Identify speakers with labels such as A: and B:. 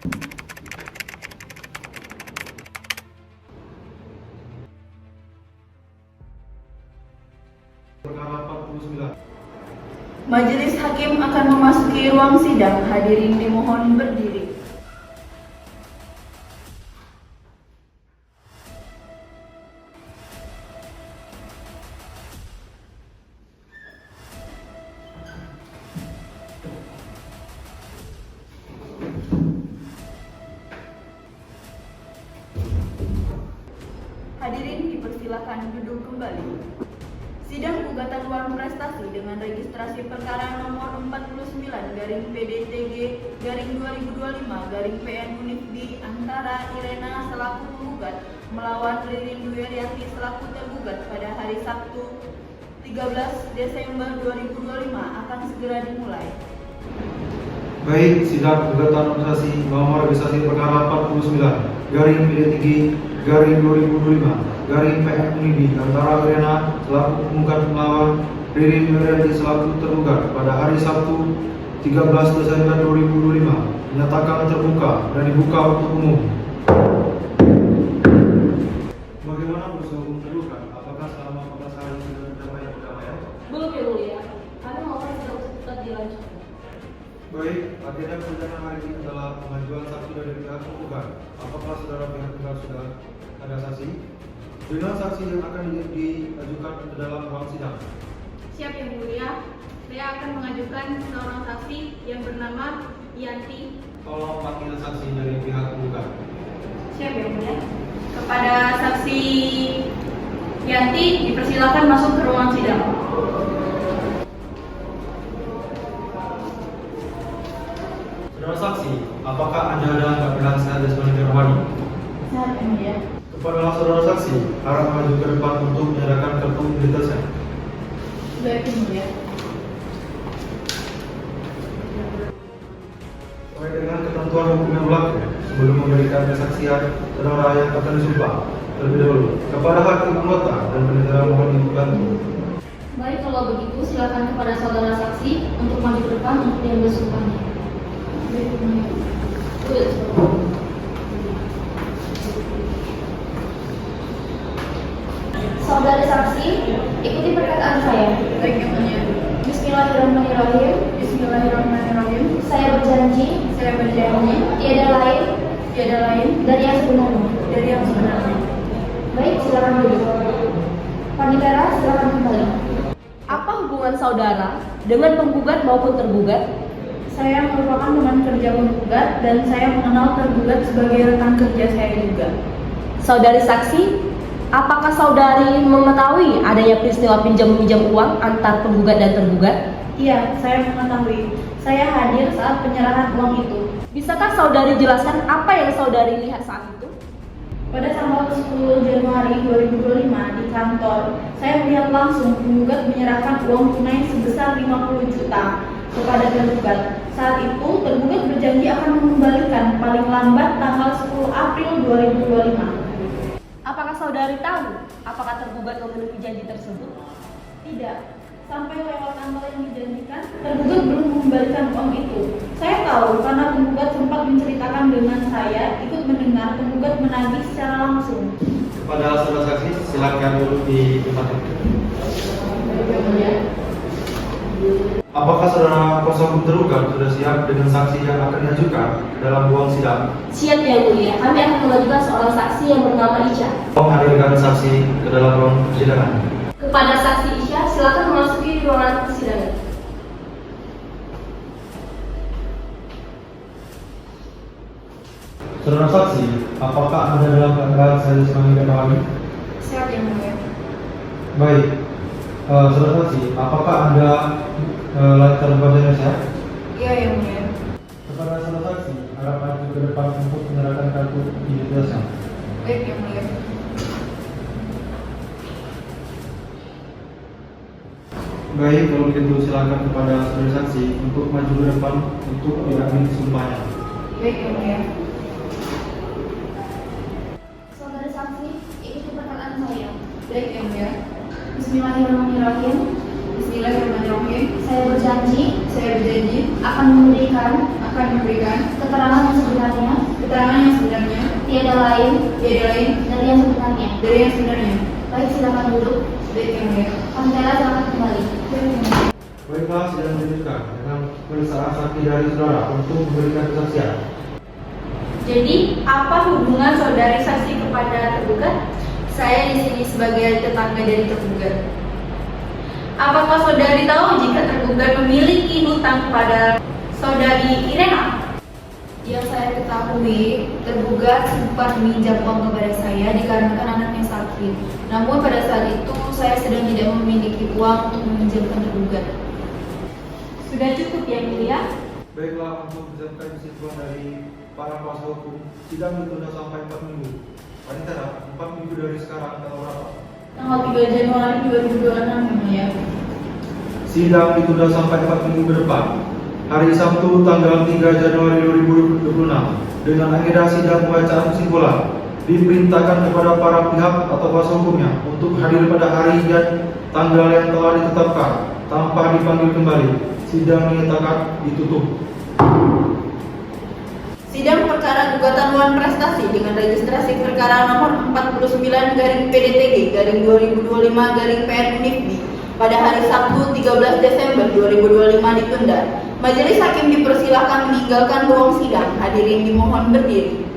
A: Perkara 49.
B: Majelis Hakim akan memasuki ruang sidang. Hadirin dimohon berdiri. Hadirin dipersilakan duduk kembali. Sidang gugatan luar prestasi dengan registrasi perkara nomor 49/PDTG/2025/PN Unifdi antara Irena selaku penggugat melawan Ririn Dwi selaku tergugat pada hari Sabtu 13 Desember 2025 akan segera dimulai.
A: Baik, sidang gugatan administrasi nomor registrasi perkara 49/PDTG/2025/PN Unifdi antara Irena selaku penggugat melawan Ririn Dwi selaku tergugat pada hari Sabtu 13 Desember 2025 menyatakan terbuka dan dibuka untuk umum. Bagaimana proses hukum terbuka? Apakah selama 14 hari sudah berdamai perdamaian?
C: Belum ya mulia, kami mohon sidang tetap dilanjutkan.
A: Baik, agenda persidangan hari ini adalah pengajuan saksi dari pihak tergugat. Apakah saudara pihak tergugat sudah ada saksi? Dengan saksi yang akan diajukan ke dalam ruang sidang.
C: Siap yang mulia, saya akan mengajukan seorang saksi yang bernama Yanti.
A: Tolong panggil saksi dari pihak tergugat.
C: Siap yang mulia. Kepada saksi Yanti dipersilakan masuk ke ruang sidang.
A: Saudara saksi, apakah Anda dalam keadaan sehat dan sebagai rohani?
B: Sehat yang mulia.
A: Kepada saudara saksi, harap maju ke depan untuk menyerahkan kartu identitasnya.
B: Baik yang mulia.
A: Sesuai dengan ketentuan hukum yang berlaku, sebelum memberikan kesaksian, saudara yang akan disumpah terlebih dahulu kepada hakim anggota dan pendengar mohon dibantu.
C: Baik, kalau begitu silakan kepada saudara saksi untuk maju ke depan untuk diambil sumpahnya.
B: Baik yang mulia.
C: Saudara saksi, ikuti perkataan saya.
B: Baik yang mulia.
C: Bismillahirrahmanirrahim.
B: Bismillahirrahmanirrahim.
C: Saya berjanji
B: Saya berjanji
C: tiada lain dari yang sebenarnya.
B: dari yang sebenarnya.
C: Baik, silakan duduk. Panitera, silakan kembali. Apa hubungan saudara dengan penggugat maupun tergugat?
B: Saya merupakan teman kerja penggugat dan saya mengenal tergugat sebagai rekan kerja saya juga.
C: Saudari saksi, apakah saudari mengetahui adanya peristiwa pinjam-minjam uang antar penggugat dan tergugat?
B: Iya, saya mengetahui. Saya hadir saat penyerahan uang itu.
C: Bisakah saudari jelaskan apa yang saudari lihat saat itu?
B: Pada tanggal 10 Januari 2025 di kantor, saya melihat langsung penggugat menyerahkan uang tunai sebesar 50 juta kepada tergugat. Saat itu, tergugat berjanji akan mengembalikan paling lambat tanggal 10 April 2025.
C: Apakah saudari tahu apakah tergugat memenuhi janji tersebut?
B: Tidak. Sampai lewat tanggal yang dijanjikan, tergugat belum mengembalikan uang itu. Saya tahu karena penggugat sempat menceritakan dengan saya, ikut mendengar penggugat menagih secara langsung.
A: Kepada saudara saksi, silakan duduk di tempat itu. Apakah saudara kuasa hukum tergugat sudah siap dengan saksi yang akan diajukan dalam ruang sidang?
C: Siap yang mulia, kami akan mengajukan seorang saksi yang bernama Isya.
A: Tolong hadirkan saksi ke dalam ruang persidangan.
C: Kepada saksi Isya, silakan memasuki ruangan persidangan.
A: Saudara saksi, apakah Anda dalam keadaan sehat sebagai rohani?
B: Siap yang mulia.
A: Baik. Saudara saksi, apakah Anda lancar membacanya sehat?
B: Iya yang mulia.
A: Kepada saudara saksi, harap maju ke depan untuk menyerahkan kartu identitasnya.
B: Baik yang mulia.
A: Baik, kalau begitu silakan kepada saudara saksi untuk maju ke depan untuk diambil sumpahnya.
B: Baik yang mulia.
C: Saudara saksi, ikuti perkataan saya.
B: Baik yang mulia.
C: Bismillahirrahmanirrahim.
B: Bismillahirrahmanirrahim.
C: Saya berjanji
B: Saya berjanji
C: akan memberikan
B: akan memberikan
C: keterangan yang sebenarnya
B: keterangan yang sebenarnya
C: tiada lain
B: dari
C: dari yang sebenarnya.
B: yang sebenarnya.
C: Baik, silakan duduk.
B: Baik, yang mulia.
C: Panitia silakan kembali.
A: Baiklah, sidang dilanjutkan dengan pemeriksaan saksi dari saudara untuk memberikan kesaksian.
B: Jadi, apa hubungan saudari saksi kepada tergugat? Saya di sini sebagai tetangga dari tergugat. Apakah saudari tahu jika tergugat memiliki hutang kepada saudari Irena?
C: Yang saya ketahui, tergugat sempat meminjam uang kepada saya dikarenakan anaknya sakit. Namun pada saat itu saya sedang tidak memiliki uang untuk meminjamkan tergugat.
B: Sudah cukup ya, mulia?
A: Baiklah, untuk menjawabkan kesimpulan dari para kuasa hukum, sidang ditunda sampai 4 minggu. Panitera, 4 minggu dari sekarang atau berapa?
B: Tanggal 3 Januari 2026, yang mulia.
A: Sidang ditunda sampai 4 minggu ke depan. Hari Sabtu tanggal 3 Januari 2026 dengan agenda sidang pembacaan kesimpulan diperintahkan kepada para pihak atau kuasa hukumnya untuk hadir pada hari dan tanggal yang telah ditetapkan tanpa dipanggil kembali. Sidang dinyatakan ditutup.
B: Sidang perkara gugatan Wan Prestasi dengan registrasi perkara nomor 49-PDTG-2025-PN Unifbi pada hari Sabtu 13 Desember 2025 ditunda. Majelis hakim dipersilakan meninggalkan ruang sidang. Hadirin dimohon berdiri.